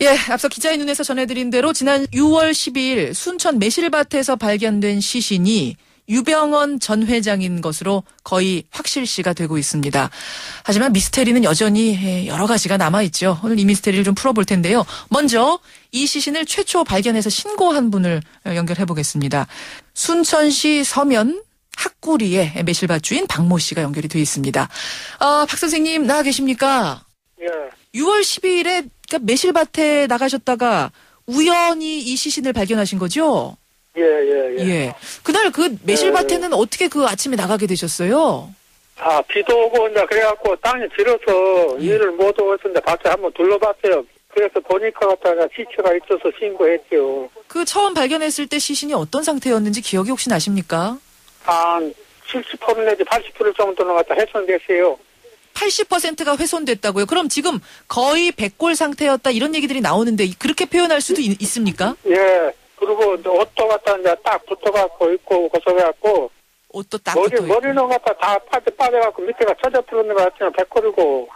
예, 앞서 기자의 눈에서 전해드린 대로 지난 6월 12일 순천 매실밭에서 발견된 시신이 유병언 전 회장인 것으로 거의 확실시가 되고 있습니다. 하지만 미스테리는 여전히 여러 가지가 남아있죠. 오늘 이 미스테리를 좀 풀어볼 텐데요. 먼저 이 시신을 최초 발견해서 신고한 분을 연결해 보겠습니다. 순천시 서면 학구리의 매실밭 주인 박모 씨가 연결이 되어 있습니다. 박 선생님 나와 계십니까? 예. 6월 12일에 그러니까 매실밭에 나가셨다가 우연히 이 시신을 발견하신 거죠? 예. 그날 그 매실밭에는 어떻게 그 아침에 나가게 되셨어요? 비도 오고 이제 그래갖고 땅이 질어서 일을 못 오고 있었는데 밖에 한번 둘러봤어요. 그래서 보니까 갖다가 시체가 있어서 신고했죠. 그 처음 발견했을 때 시신이 어떤 상태였는지 기억이 혹시 나십니까? 한 70% 내지 80% 정도는 갖다 훼손됐어요. 80%가 훼손됐다고요? 그럼 지금 거의 백골 상태였다 이런 얘기들이 나오는데 그렇게 표현할 수도 있습니까? 예. 그리고 이제 옷도 갖다 이제 딱 붙어갖고 있고 고소해갖고 옷도 딱 붙어 있고 머리는 갖다 다 빠져갖고 밑에가 쳐져버리는 것 같으면 백골이고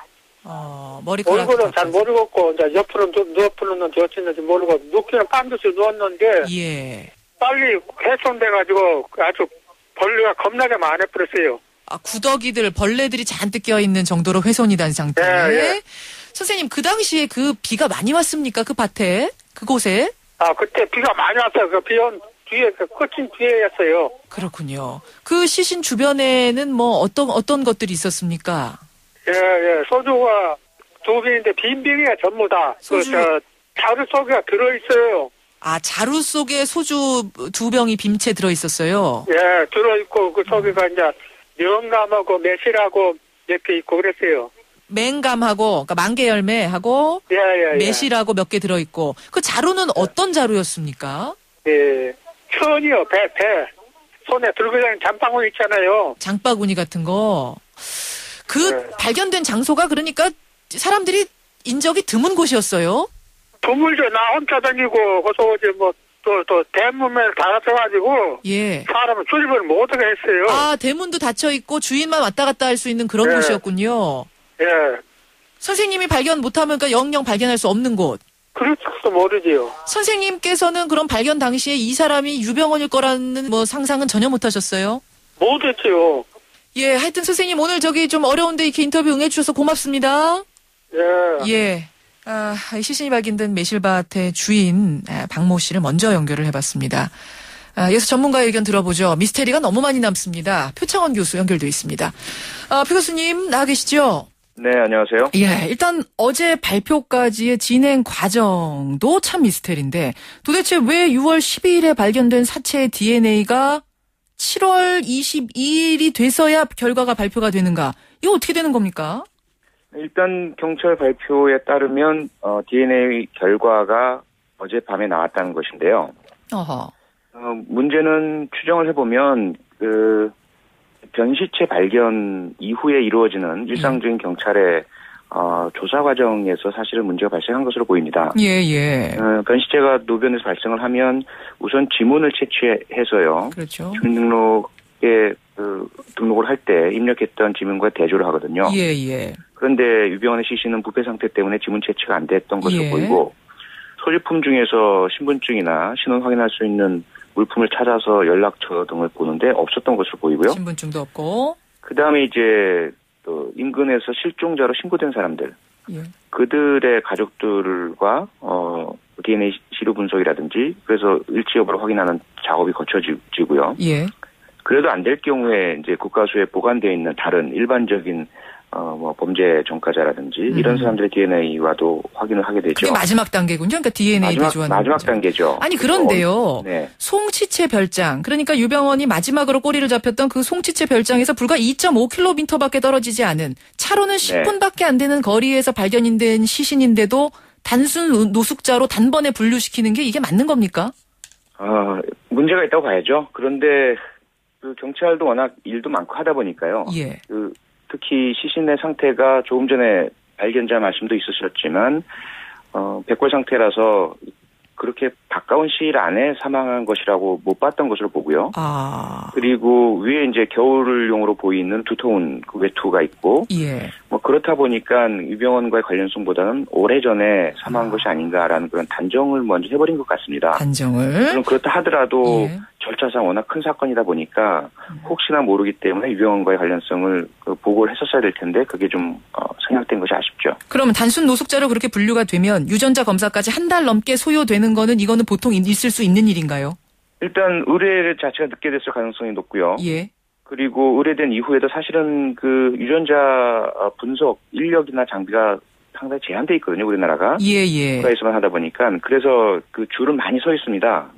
머리카락 얼굴은 잘 모르겠고 이제 옆으로 누워프는지 어찌는지 모르고 눕기는 빤듯이 누웠는데 예. 빨리 훼손돼가지고 아주 벌레가 겁나게 많아버렸어요. 구더기들, 벌레들이 잔뜩 껴있는 정도로 훼손이 된 상태. 예. 선생님, 그 당시에 그 비가 많이 왔습니까? 그 밭에? 그곳에? 그때 비가 많이 왔어요. 그 비온 뒤에, 끝인 뒤에였어요. 그렇군요. 그 시신 주변에는 뭐 어떤 것들이 있었습니까? 예. 소주가 2병인데 빈병이야, 전부 다. 소주. 자루 속에 들어있어요. 자루 속에 소주 2병이 빈채 들어있었어요? 예, 들어있고, 그 속에가 이제 명감하고 매실하고 몇 개 있고 그랬어요. 맹감하고, 그러니까 만개열매하고, 예. 매실하고 몇 개 들어있고, 그 자루는 어떤 자루였습니까? 예, 천이요, 배. 손에 들고 다니는 잠바구니 있잖아요. 장바구니 같은 거. 발견된 장소가 그러니까 사람들이 인적이 드문 곳이었어요? 드물죠. 나 혼자 다니고, 거기서 또 대문을 닫아가지고 예. 사람은 출입을 못하게 했어요. 대문도 닫혀있고 주인만 왔다 갔다 할 수 있는 그런 곳이었군요. 예. 선생님이 발견 못하면 그러니까 영영 발견할 수 없는 곳. 그렇지도 모르지요. 선생님께서는 그럼 발견 당시에 이 사람이 유병언일 거라는 상상은 전혀 못하셨어요? 못했지요. 예, 하여튼 선생님 오늘 좀 어려운데 이렇게 인터뷰 응해주셔서 고맙습니다. 예. 시신이 발견된 매실밭의 주인 박모 씨를 먼저 연결을 해봤습니다. 이어서 전문가의 의견 들어보죠. 미스테리가 너무 많이 남습니다. 표창원 교수 연결돼 있습니다. 표 교수님 나와 계시죠? 네, 안녕하세요. 예, 일단 어제 발표까지의 진행 과정도 참 미스테리인데 도대체 왜 6월 12일에 발견된 사체의 DNA가 7월 22일이 돼서야 결과가 발표가 되는가? 이거 어떻게 되는 겁니까? 일단 경찰 발표에 따르면 DNA 결과가 어젯밤에 나왔다는 것인데요. 문제는 추정을 해보면 변시체 발견 이후에 이루어지는 일상적인 경찰의 조사 과정에서 사실은 문제가 발생한 것으로 보입니다. 예. 변시체가 노변에서 발생을 하면 우선 지문을 채취해서요. 그렇죠. 주민등록에 등록을 할 때 입력했던 지문과 대조를 하거든요. 예. 그런데 유병언의 시신은 부패 상태 때문에 지문 채취가 안 됐던 것으로 보이고 소지품 중에서 신분증이나 신원 확인할 수 있는 물품을 찾아서 연락처 등을 보는데 없었던 것으로 보이고요. 신분증도 없고. 그다음에 이제 또 인근에서 실종자로 신고된 사람들, 그들의 가족들과 DNA 시료 분석이라든지 그래서 일치 여부를 확인하는 작업이 거쳐지고요. 예. 그래도 안 될 경우에 이제 국가수에 보관되어 있는 다른 일반적인 범죄 전과자라든지 이런 사람들의 DNA와도 확인을 하게 되죠. 그게 마지막 단계군요. 그러니까 DNA 대조하는 마지막 단계죠. 아니 그런데요. 네. 송치채 별장. 그러니까 유병언이 마지막으로 꼬리를 잡혔던 그 송치채 별장에서 불과 2.5km밖에 떨어지지 않은 차로는 10분밖에 안 되는 거리에서 발견된 시신인데도 단순 노숙자로 단번에 분류시키는 게 이게 맞는 겁니까? 문제가 있다고 봐야죠. 그런데 경찰도 워낙 일도 많고 하다 보니까요. 예. 특히 시신의 상태가 조금 전에 발견자 말씀도 있으셨지만 백골 상태라서 그렇게 가까운 시일 안에 사망한 것이라고 못 봤던 것으로 보고요. 아. 그리고 위에 이제 겨울용으로 보이는 두터운 그 외투가 있고, 예. 뭐 그렇다 보니까 유병헌과의 관련성보다는 오래전에 사망한 것이 아닌가라는 그런 단정을 먼저 해버린 것 같습니다. 단정을. 물론 그렇다 하더라도 예. 절차상 워낙 큰 사건이다 보니까 혹시나 모르기 때문에 유병헌과의 관련성을 보고를 했었어야 될 텐데 그게 좀 생략된 것이 아쉽죠. 그러면 단순 노숙자로 그렇게 분류가 되면 유전자 검사까지 한 달 넘게 소요되는 거는 이거는 보통 있을 수 있는 일인가요? 일단 의뢰 자체가 늦게 됐을 가능성이 높고요. 예. 그리고 의뢰된 이후에도 사실은 그 유전자 분석 인력이나 장비가 상당히 제한돼 있거든요, 우리나라가. 예. 국가에서만 하다 보니까. 그래서 그 줄은 많이 서 있습니다.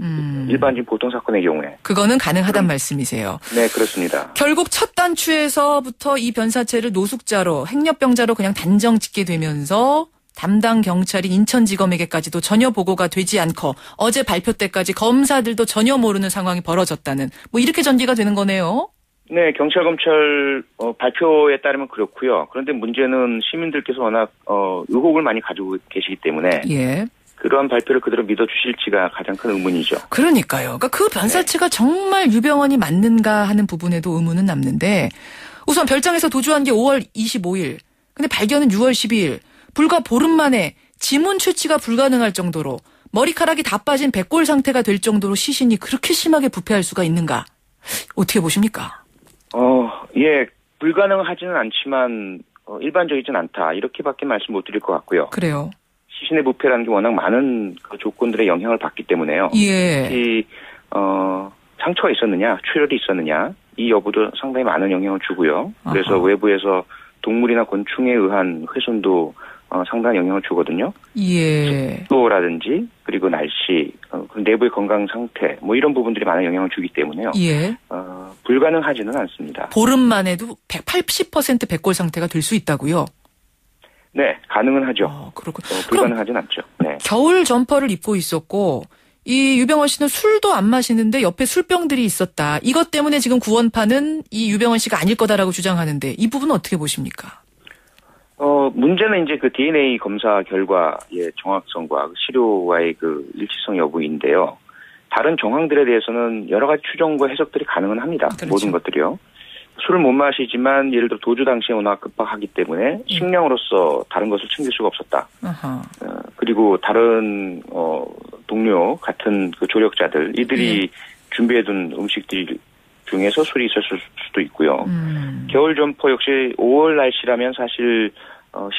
일반적인 보통 사건의 경우에. 그거는 가능하단 말씀이세요. 네, 그렇습니다. 결국 첫 단추에서부터 이 변사체를 노숙자로, 행렬병자로 그냥 단정 짓게 되면서 담당 경찰인 인천지검에게까지도 전혀 보고가 되지 않고 어제 발표 때까지 검사들도 전혀 모르는 상황이 벌어졌다는 뭐 이렇게 전개가 되는 거네요. 네, 경찰 검찰 발표에 따르면 그렇고요. 그런데 문제는 시민들께서 워낙 의혹을 많이 가지고 계시기 때문에 예. 그러한 발표를 그대로 믿어주실지가 가장 큰 의문이죠. 그러니까요. 그러니까 그 변사체가 정말 유병헌이 맞는가 하는 부분에도 의문은 남는데 우선 별장에서 도주한 게 5월 25일. 근데 발견은 6월 12일. 불과 보름 만에 지문 채취가 불가능할 정도로 머리카락이 다 빠진 백골 상태가 될 정도로 시신이 그렇게 심하게 부패할 수가 있는가? 어떻게 보십니까? 예, 불가능하지는 않지만 일반적이진 않다. 이렇게밖에 말씀 못 드릴 것 같고요. 그래요. 시신의 부패라는 게 워낙 많은 그 조건들의 영향을 받기 때문에요. 예. 특히 상처가 있었느냐, 출혈이 있었느냐, 이 여부도 상당히 많은 영향을 주고요. 그래서 아하. 외부에서 동물이나 곤충에 의한 훼손도 상당한 영향을 주거든요. 예. 습도라든지 그리고 날씨, 그 내부의 건강 상태 뭐 이런 부분들이 많은 영향을 주기 때문에요. 예. 불가능하지는 않습니다. 보름만 해도 180% 백골 상태가 될 수 있다고요? 네, 가능은 하죠. 그렇군. 불가능하진 않죠. 네. 겨울 점퍼를 입고 있었고 이 유병헌 씨는 술도 안 마시는데 옆에 술병들이 있었다. 이것 때문에 지금 구원파는 이 유병헌 씨가 아닐 거다라고 주장하는데 이 부분은 어떻게 보십니까? 문제는 이제 그 DNA 검사 결과의 정확성과 그 시료와의 그 일치성 여부인데요. 다른 정황들에 대해서는 여러 가지 추정과 해석들이 가능은 합니다. 그렇죠. 모든 것들이요. 술을 못 마시지만 예를 들어 도주 당시에 워낙 급박하기 때문에 식량으로서 다른 것을 챙길 수가 없었다. 아하. 그리고 다른 동료 같은 그 조력자들 이들이 준비해둔 음식들 중에서 술이 있었을 수도 있고요. 겨울 점퍼 역시 5월 날씨라면 사실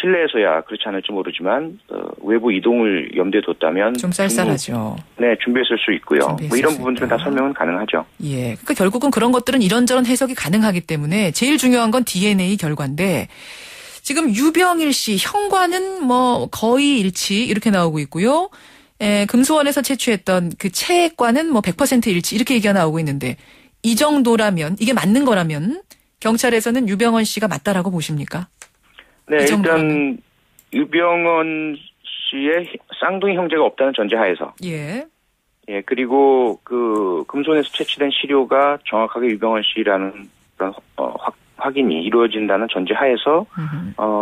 실내에서야 그렇지 않을지 모르지만 외부 이동을 염두에 뒀다면 좀 쌀쌀하죠. 네, 준비했을 수 있고요. 뭐 이런 수 부분들은 있다. 다 설명은 가능하죠. 예. 그러니까 결국은 그런 것들은 이런저런 해석이 가능하기 때문에 제일 중요한 건 DNA 결과인데 지금 유병일 씨 형과는 뭐 거의 일치 이렇게 나오고 있고요. 금수원에서 채취했던 그 체액과는 뭐 100% 일치 이렇게 얘기가 나오고 있는데 이 정도라면 이게 맞는 거라면 경찰에서는 유병헌 씨가 맞다라고 보십니까? 네, 일단 유병헌 씨의 쌍둥이 형제가 없다는 전제하에서 예. 예, 그리고 그 금손에서 채취된 시료가 정확하게 유병헌 씨라는 그런 확인이 이루어진다는 전제하에서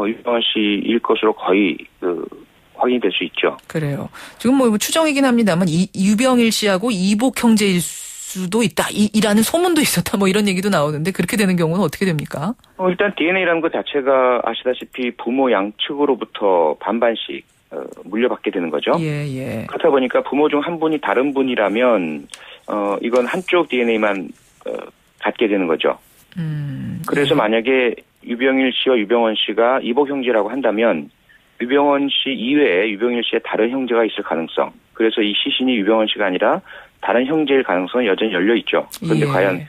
유병헌 씨일 것으로 거의 확인이 될 수 있죠. 그래요. 지금 뭐 추정이긴 합니다만 유병일 씨하고 이복 형제일 수도 있다. 이라는 소문도 있었다. 뭐 이런 얘기도 나오는데 그렇게 되는 경우는 어떻게 됩니까? 일단 DNA라는 것 자체가 아시다시피 부모 양측으로부터 반반씩 물려받게 되는 거죠. 예. 그렇다 보니까 부모 중 한 분이 다른 분이라면 이건 한쪽 DNA만 갖게 되는 거죠. 그래서 만약에 유병일 씨와 유병헌 씨가 이복 형제라고 한다면 유병헌 씨 이외에 유병일 씨의 다른 형제가 있을 가능성. 그래서 이 시신이 유병헌 씨가 아니라 다른 형제일 가능성은 여전히 열려 있죠. 그런데 과연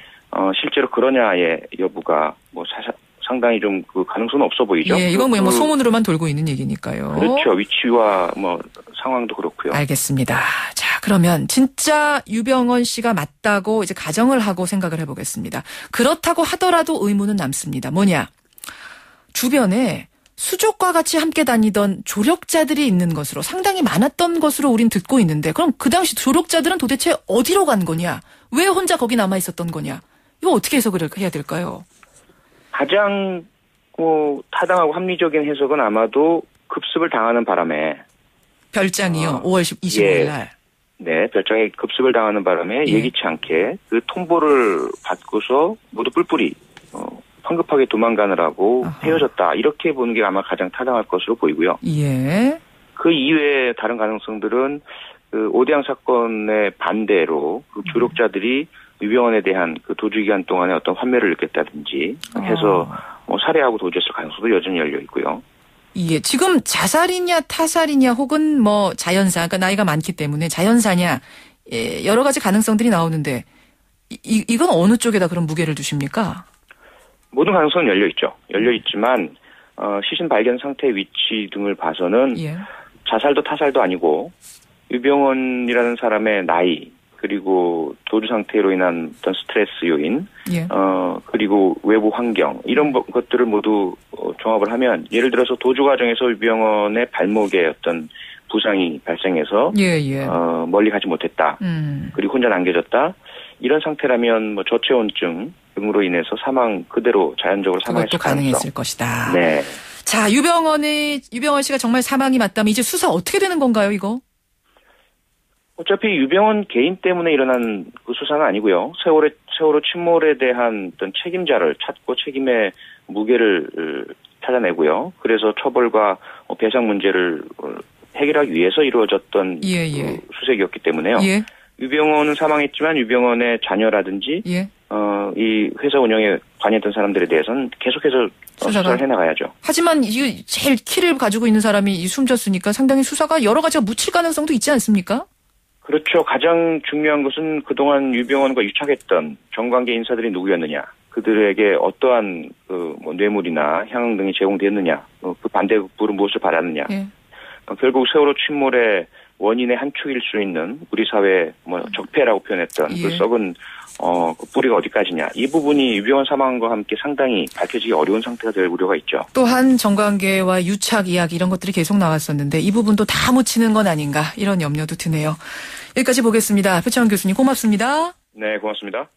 실제로 그러냐의 여부가 뭐 상당히 좀 그 가능성은 없어 보이죠. 예, 이건 뭐 소문으로만 돌고 있는 얘기니까요. 그렇죠. 위치와 뭐 상황도 그렇고요. 알겠습니다. 자, 그러면 진짜 유병헌 씨가 맞다고 이제 가정을 하고 생각을 해보겠습니다. 그렇다고 하더라도 의문은 남습니다. 뭐냐? 주변에 수족과 같이 함께 다니던 조력자들이 있는 것으로 상당히 많았던 것으로 우린 듣고 있는데 그럼 그 당시 조력자들은 도대체 어디로 간 거냐? 왜 혼자 거기 남아 있었던 거냐? 이거 어떻게 해석을 해야 될까요? 가장 타당하고 합리적인 해석은 아마도 급습을 당하는 바람에 별장이요. 5월 25일 날. 네, 별장에 급습을 당하는 바람에 예. 예기치 않게 그 통보를 받고서 모두 뿔뿔이 황급하게 도망가느라고 아하. 헤어졌다. 이렇게 보는 게 아마 가장 타당할 것으로 보이고요. 예. 그 이외에 다른 가능성들은 그 오대양 사건의 반대로 그 조력자들이 유병헌에 대한 그 도주 기간 동안에 어떤 환멸을 느꼈다든지 해서 뭐 살해하고 도주했을 가능성도 여전히 열려 있고요. 예. 지금 자살이냐 타살이냐 혹은 뭐 자연사, 그러니까 나이가 많기 때문에 자연사냐, 예, 여러 가지 가능성들이 나오는데 이건 어느 쪽에다 그런 무게를 두십니까? 모든 가능성은 열려 있죠. 열려 있지만 시신 발견 상태 위치 등을 봐서는 예. 자살도 타살도 아니고 유병헌이라는 사람의 나이 그리고 도주 상태로 인한 어떤 스트레스 요인, 예. 그리고 외부 환경 이런 것들을 모두 종합을 하면 예를 들어서 도주 과정에서 유병헌의 발목에 어떤 부상이 발생해서 예, 예. 멀리 가지 못했다. 그리고 혼자 남겨졌다. 이런 상태라면 뭐 저체온증 등으로 인해서 사망 그대로 자연적으로 사망했을 그것도 가능했을 것이다. 네. 자, 유병헌 씨가 정말 사망이 맞다면 이제 수사 어떻게 되는 건가요, 이거? 어차피 유병헌 개인 때문에 일어난 그 수사는 아니고요. 세월호 침몰에 대한 어떤 책임자를 찾고 책임의 무게를 찾아내고요. 그래서 처벌과 배상 문제를 해결하기 위해서 이루어졌던 예, 예. 그 수색이었기 때문에요. 예. 유병헌은 사망했지만 유병헌의 자녀라든지 예. 이 회사 운영에 관여했던 사람들에 대해서는 계속해서 수사를 해나가야죠. 하지만 이 제일 키를 가지고 있는 사람이 숨졌으니까 상당히 수사가 여러 가지가 묻힐 가능성도 있지 않습니까? 그렇죠. 가장 중요한 것은 그동안 유병헌과 유착했던 정관계 인사들이 누구였느냐. 그들에게 어떠한 뭐 뇌물이나 향응 등이 제공됐느냐. 그 반대급부로 무엇을 받았느냐. 예. 결국 세월호 침몰의 원인의 한 축일 수 있는 우리 사회 뭐 적폐라고 표현했던 예. 그 썩은 그 뿌리가 어디까지냐. 이 부분이 유병헌 사망과 함께 상당히 밝혀지기 어려운 상태가 될 우려가 있죠. 또한 정관계와 유착 이야기 이런 것들이 계속 나왔었는데 이 부분도 다 묻히는 건 아닌가 이런 염려도 드네요. 여기까지 보겠습니다. 표창원 교수님 고맙습니다. 네, 고맙습니다.